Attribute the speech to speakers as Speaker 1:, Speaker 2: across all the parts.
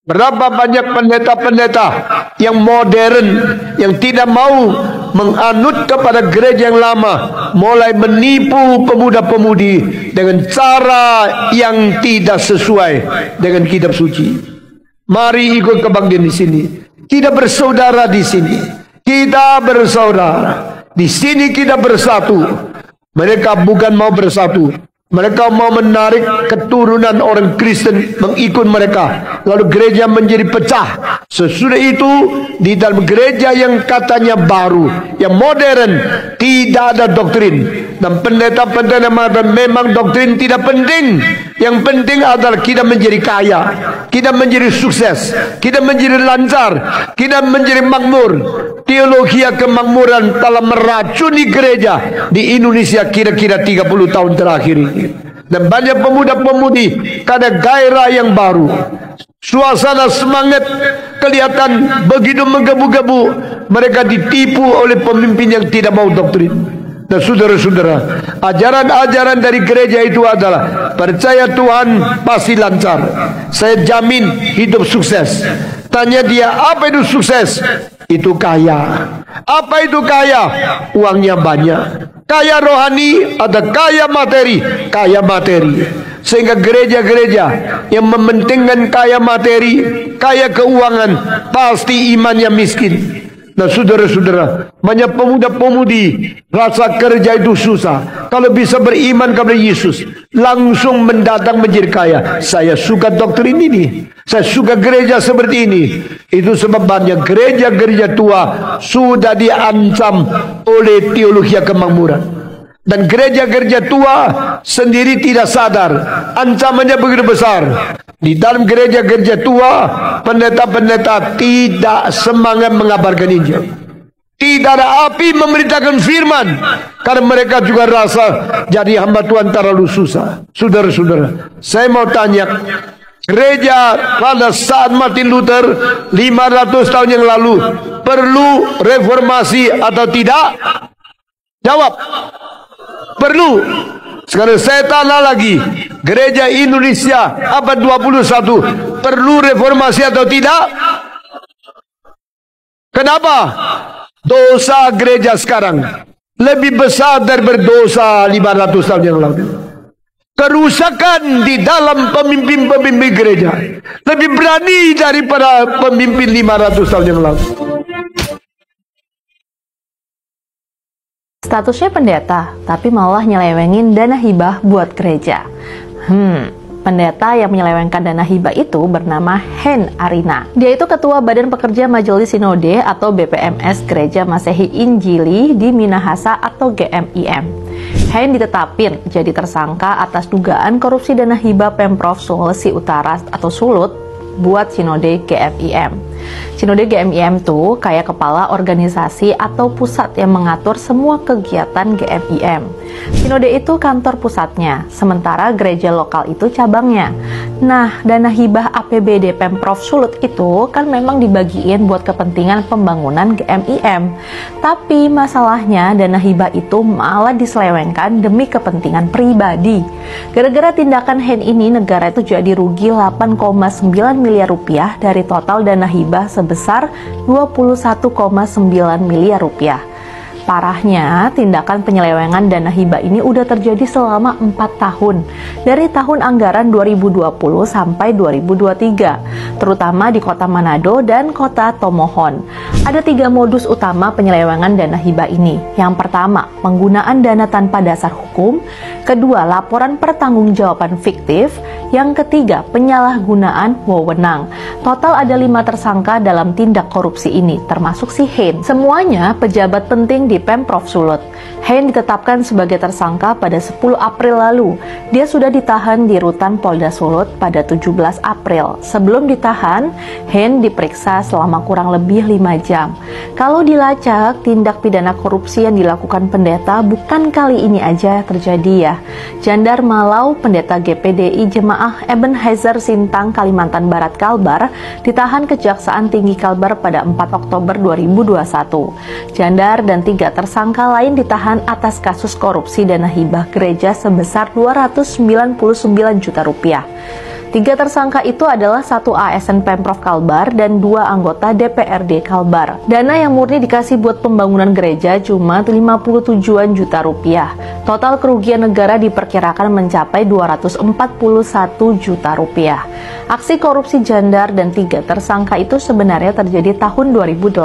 Speaker 1: Berapa banyak pendeta-pendeta yang modern, yang tidak mau menganut kepada gereja yang lama, mulai menipu pemuda-pemudi dengan cara yang tidak sesuai dengan kitab suci. Mari ikut kebangkitan di sini. Kita bersaudara di sini. Kita bersaudara. Di sini kita bersatu. Mereka bukan mau bersatu. Mereka mau menarik keturunan orang Kristen mengikut mereka. Lalu gereja menjadi pecah. Sesudah itu, di dalam gereja yang katanya baru, yang modern, tidak ada doktrin. Dan pendeta-pendeta mengatakan memang doktrin tidak penting. Yang penting adalah kita menjadi kaya, kita menjadi sukses, kita menjadi lancar, kita menjadi makmur. Teologi kemakmuran telah meracuni gereja di Indonesia kira-kira 30 tahun terakhir ini. Dan banyak pemuda-pemudi karena gairah yang baru, suasana semangat kelihatan begitu menggebu-gebu. Mereka ditipu oleh pemimpin yang tidak mau doktrin. Dan saudara-saudara, ajaran-ajaran dari gereja itu adalah percaya Tuhan pasti lancar, saya jamin hidup sukses. Tanya dia, apa itu sukses? Itu kaya. Apa itu kaya? Uangnya banyak. Kaya rohani, ada kaya materi. Kaya materi. Sehingga gereja-gereja yang mementingkan kaya materi, kaya keuangan, pasti imannya miskin. Nah saudara-saudara, banyak pemuda-pemudi rasa kerja itu susah. Kalau bisa beriman kepada Yesus, langsung mendatang menjadi kaya. Saya suka doktrin ini, saya suka gereja seperti ini. Itu sebabnya gereja-gereja tua sudah diancam oleh teologi kemakmuran. Dan gereja-gereja tua sendiri tidak sadar ancamannya begitu besar. Di dalam gereja-gereja tua, pendeta-pendeta tidak semangat mengabarkan Injil. Tidak ada api memberitakan firman, karena mereka juga rasa jadi hamba Tuhan terlalu susah. Saudara-saudara, saya mau tanya, gereja pada saat Martin Luther 500 tahun yang lalu perlu reformasi atau tidak? Jawab. Perlu. Sekarang saya tanya lagi, gereja Indonesia abad 21 perlu reformasi atau tidak? Kenapa? Dosa gereja sekarang lebih besar dari berdosa 500 tahun yang lalu. Kerusakan di dalam pemimpin-pemimpin gereja lebih berani daripada pemimpin 500 tahun yang lalu.
Speaker 2: Statusnya pendeta, tapi malah nyelewengin dana hibah buat gereja. Pendeta yang menyelewengkan dana hibah itu bernama Hen Arina. Dia itu ketua Badan Pekerja Majelis Sinode atau BPMS Gereja Masehi Injili di Minahasa atau GMIM. Hen ditetapin jadi tersangka atas dugaan korupsi dana hibah Pemprov Sulawesi Utara atau Sulut buat Sinode GMIM. Sinode GMIM tuh kayak kepala organisasi atau pusat yang mengatur semua kegiatan GMIM. Sinode itu kantor pusatnya, sementara gereja lokal itu cabangnya. Nah, dana hibah APBD Pemprov Sulut itu kan memang dibagiin buat kepentingan pembangunan GMIM. Tapi masalahnya dana hibah itu malah diselewengkan demi kepentingan pribadi. Gara-gara tindakan Hen ini, negara itu jadi rugi 8,9 miliar rupiah dari total dana hibah sebesar 21,9 miliar rupiah. Parahnya, tindakan penyelewengan dana hibah ini udah terjadi selama 4 tahun, dari tahun anggaran 2020 sampai 2023, terutama di kota Manado dan kota Tomohon. Ada 3 modus utama penyelewengan dana hibah ini. Yang pertama, penggunaan dana tanpa dasar hukum. Kedua, laporan pertanggungjawaban fiktif. Yang ketiga, penyalahgunaan wewenang. Total ada 5 tersangka dalam tindak korupsi ini, termasuk si Hen. Semuanya pejabat penting di Pemprov Sulut. Hen ditetapkan sebagai tersangka pada 10 April lalu. Dia sudah ditahan di Rutan Polda Sulut pada 17 April. Sebelum ditahan, Hen diperiksa selama kurang lebih 5 jam. Kalau dilacak, tindak pidana korupsi yang dilakukan pendeta bukan kali ini aja terjadi ya. Jandar Malau, pendeta GPDI Jemaah Ebenezer Sintang, Kalimantan Barat Kalbar, ditahan Kejaksaan Tinggi Kalbar pada 4 Oktober 2021. Jandar dan 3 tersangka lain ditahan atas kasus korupsi dana hibah gereja sebesar 299 juta rupiah. 3 tersangka itu adalah 1 ASN Pemprov Kalbar dan 2 anggota DPRD Kalbar. Dana yang murni dikasih buat pembangunan gereja cuma 57 juta rupiah. Total kerugian negara diperkirakan mencapai 241 juta rupiah. Aksi korupsi Jandar dan 3 tersangka itu sebenarnya terjadi tahun 2018,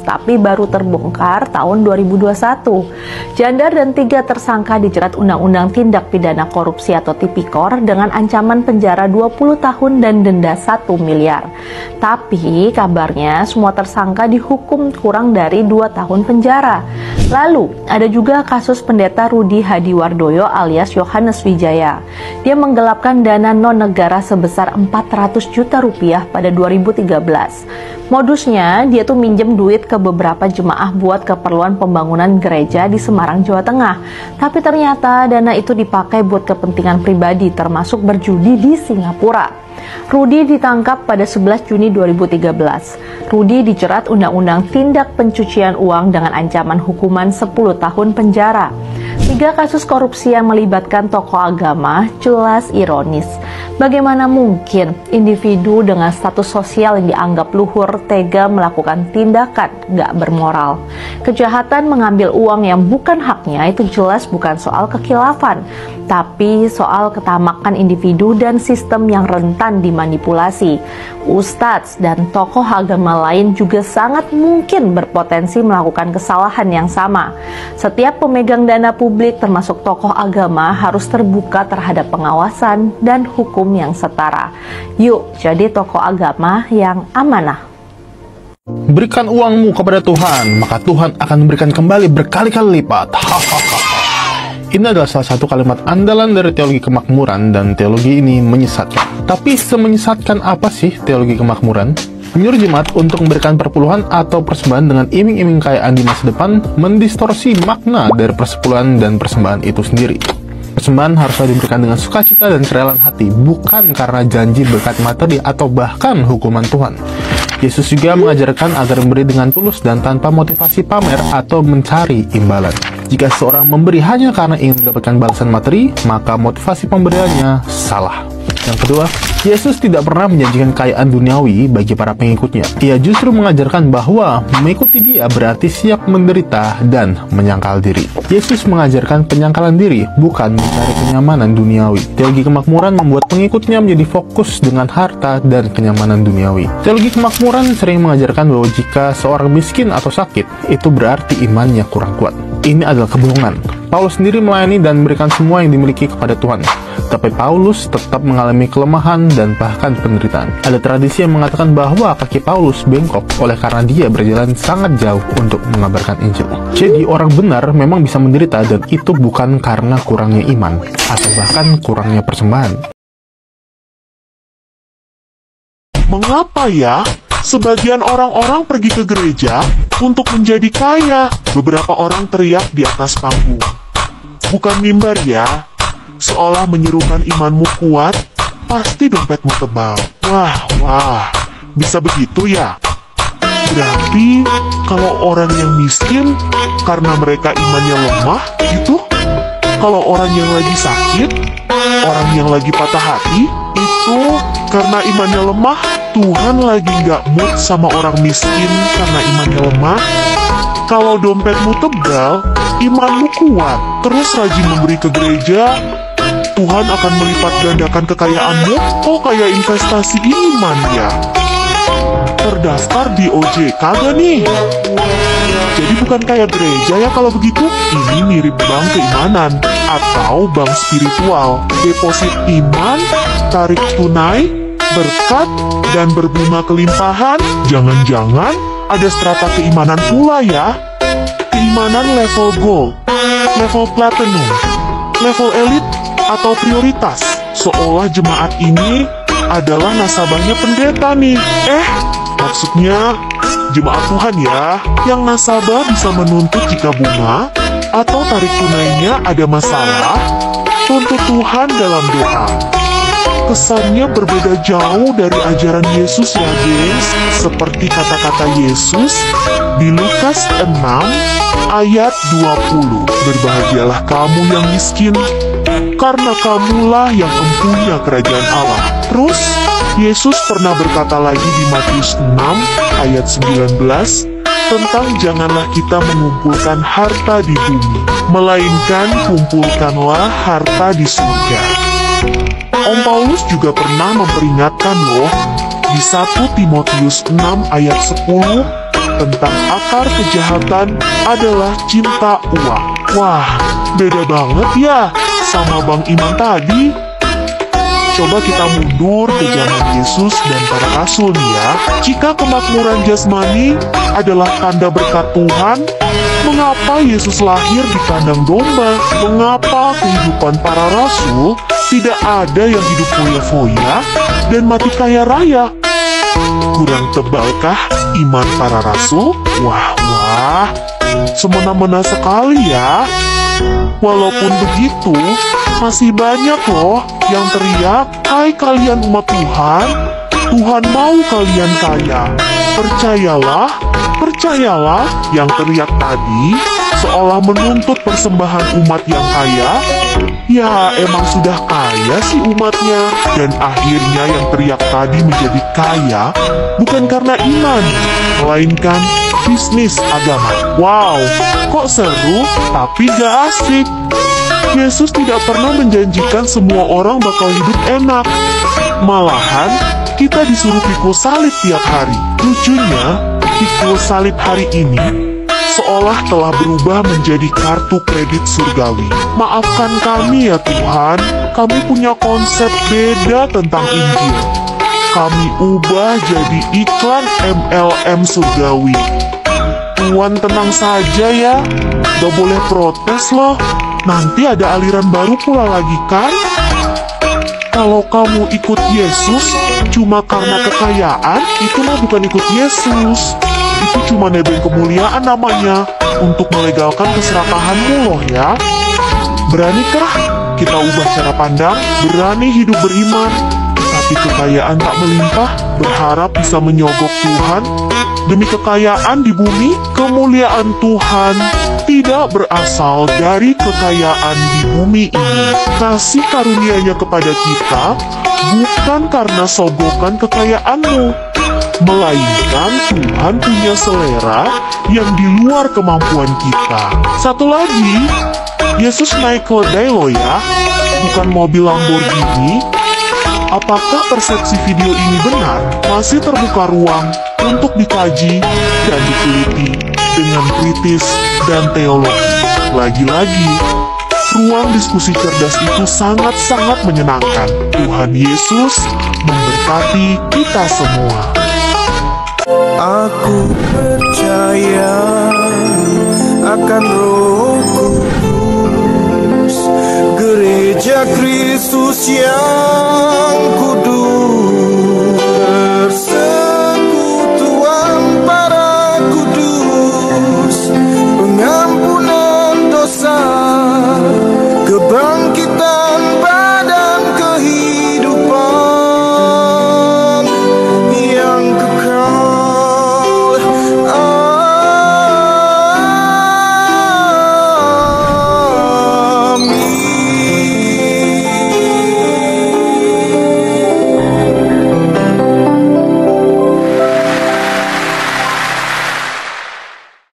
Speaker 2: tapi baru terbongkar tahun 2021. Jandar dan 3 tersangka dijerat Undang-Undang Tindak Pidana Korupsi atau Tipikor dengan ancaman penjara 20 tahun dan denda 1 miliar. Tapi kabarnya semua tersangka dihukum kurang dari 2 tahun penjara. Lalu ada juga kasus pendeta Rudi Hadiwardoyo alias Yohanes Wijaya. Dia menggelapkan dana non-negara sebesar 400 juta rupiah pada 2013. Modusnya, dia tuh minjem duit ke beberapa jemaah buat keperluan pembangunan gereja di Semarang, Jawa Tengah. Tapi ternyata dana itu dipakai buat kepentingan pribadi, termasuk berjudi di Singapura. Rudi ditangkap pada 11 Juni 2013. Rudi dijerat Undang-Undang Tindak Pencucian Uang dengan ancaman hukuman 10 tahun penjara. 3 kasus korupsi yang melibatkan tokoh agama jelas ironis. Bagaimana mungkin individu dengan status sosial yang dianggap luhur tega melakukan tindakan gak bermoral? Kejahatan mengambil uang yang bukan haknya itu jelas bukan soal kekhilafan, tapi soal ketamakan individu dan sistem yang rentan dimanipulasi. Ustadz dan tokoh agama lain juga sangat mungkin berpotensi melakukan kesalahan yang sama. Setiap pemegang dana publik termasuk tokoh agama harus terbuka terhadap pengawasan dan hukum yang setara. Yuk jadi tokoh agama yang amanah.
Speaker 3: Berikan uangmu kepada Tuhan, maka Tuhan akan memberikan kembali berkali-kali lipat. Ini adalah salah satu kalimat andalan dari teologi kemakmuran, dan teologi ini menyesatkan. Tapi semenyesatkan apa sih teologi kemakmuran? Menyuruh jemaat untuk memberikan perpuluhan atau persembahan dengan iming-iming kekayaan di masa depan mendistorsi makna dari persepuluhan dan persembahan itu sendiri. Persembahan haruslah diberikan dengan sukacita dan kerelaan hati, bukan karena janji berkat materi atau bahkan hukuman Tuhan. Yesus juga mengajarkan agar memberi dengan tulus dan tanpa motivasi pamer atau mencari imbalan. Jika seorang memberi hanya karena ingin mendapatkan balasan materi, maka motivasi pemberiannya salah. Yang kedua, Yesus tidak pernah menjanjikan kekayaan duniawi bagi para pengikutnya. Ia justru mengajarkan bahwa mengikuti Dia berarti siap menderita dan menyangkal diri. Yesus mengajarkan penyangkalan diri, bukan mencari kenyamanan duniawi. Teologi kemakmuran membuat pengikutnya menjadi fokus dengan harta dan kenyamanan duniawi. Teologi kemakmuran sering mengajarkan bahwa jika seorang miskin atau sakit, itu berarti imannya kurang kuat. Ini adalah kebohongan. Paulus sendiri melayani dan memberikan semua yang dimiliki kepada Tuhan. Tapi Paulus tetap mengalami kelemahan dan bahkan penderitaan. Ada tradisi yang mengatakan bahwa kaki Paulus bengkok oleh karena dia berjalan sangat jauh untuk mengabarkan Injil. Jadi orang benar memang bisa menderita, dan itu bukan karena kurangnya iman atau bahkan kurangnya persembahan.
Speaker 4: Mengapa ya sebagian orang-orang pergi ke gereja untuk menjadi kaya? Beberapa orang teriak di atas panggung. Bukan mimbar ya, seolah menyerukan imanmu kuat, pasti dompetmu tebal. Wah, bisa begitu ya? Berarti kalau orang yang miskin karena mereka imannya lemah gitu? Kalau orang yang lagi sakit, orang yang lagi patah hati, itu karena imannya lemah, Tuhan lagi nggak mood sama orang miskin karena imannya lemah. Kalau dompetmu tebal, imanmu kuat, terus rajin memberi ke gereja, Tuhan akan melipat gandakan kekayaanmu. Oh, kayak investasi iman ya. Terdaftar di OJK gak nih? Jadi bukan kayak gereja ya kalau begitu? Ini mirip bank keimanan atau bank spiritual. Deposit iman, tarik tunai, berkat, dan berbunga kelimpahan. Jangan-jangan ada strata keimanan pula ya. Keimanan level gold, level platinum, level elite, atau prioritas. Seolah jemaat ini adalah nasabahnya pendeta nih. Maksudnya jemaat Tuhan ya, yang nasabah bisa menuntut jika bunga atau tarik tunainya ada masalah, tuntut Tuhan dalam doa. Kesannya berbeda jauh dari ajaran Yesus ya gengs, seperti kata-kata Yesus di Lukas 6 ayat 20. Berbahagialah kamu yang miskin, karena kamulah yang empunya kerajaan Allah. Terus, Yesus pernah berkata lagi di Matius 6 ayat 19, tentang janganlah kita mengumpulkan harta di bumi, melainkan kumpulkanlah harta di surga. Om Paulus juga pernah memperingatkan loh, di 1 Timotius 6 ayat 10, tentang akar kejahatan adalah cinta uang. Wah, beda banget ya sama Bang Iman tadi. Coba kita mundur ke zaman Yesus dan para rasul nih ya. Jika kemakmuran jasmani adalah tanda berkat Tuhan, mengapa Yesus lahir di kandang domba? Mengapa kehidupan para rasul tidak ada yang hidup foya-foya dan mati kaya raya? Kurang tebalkah iman para rasul? Wah, semena-mena sekali ya. Walaupun begitu, masih banyak loh yang teriak, "Hai kalian umat Tuhan, Tuhan mau kalian kaya." Percayalah, yang teriak tadi seolah menuntut persembahan umat yang kaya. Ya, emang sudah kaya sih umatnya. Dan akhirnya yang teriak tadi menjadi kaya bukan karena iman, melainkan bisnis agama. Wow, kok seru tapi gak asik. Yesus tidak pernah menjanjikan semua orang bakal hidup enak. Malahan, kita disuruh pikul salib tiap hari. Lucunya, pikul salib hari ini seolah telah berubah menjadi kartu kredit surgawi. Maafkan kami ya Tuhan, kami punya konsep beda tentang Injil. Kami ubah jadi iklan MLM surgawi. Tuhan tenang saja ya, gak boleh protes loh. Nanti ada aliran baru pula lagi kan? Kalau kamu ikut Yesus cuma karena kekayaan, itu mah bukan ikut Yesus. Itu cuma nebeng kemuliaan namanya, untuk melegalkan keserakahanmu loh ya. Beranikah kita ubah cara pandang, berani hidup beriman, tapi kekayaan tak melimpah, berharap bisa menyogok Tuhan? Demi kekayaan di bumi, kemuliaan Tuhan tidak berasal dari kekayaan di bumi ini. Kasih karunia-Nya kepada kita bukan karena sogokan kekayaanmu, melainkan Tuhan punya selera yang di luar kemampuan kita. Satu lagi, Yesus naik keledai loh ya, bukan mobil Lamborghini. Apakah persepsi video ini benar? Masih terbuka ruang untuk dikaji dan diteliti dengan kritis dan teologi. Lagi-lagi, ruang diskusi cerdas itu sangat-sangat menyenangkan. Tuhan Yesus memberkati kita semua.
Speaker 5: Aku percaya akan Roh Kudus, Gereja Kristus yang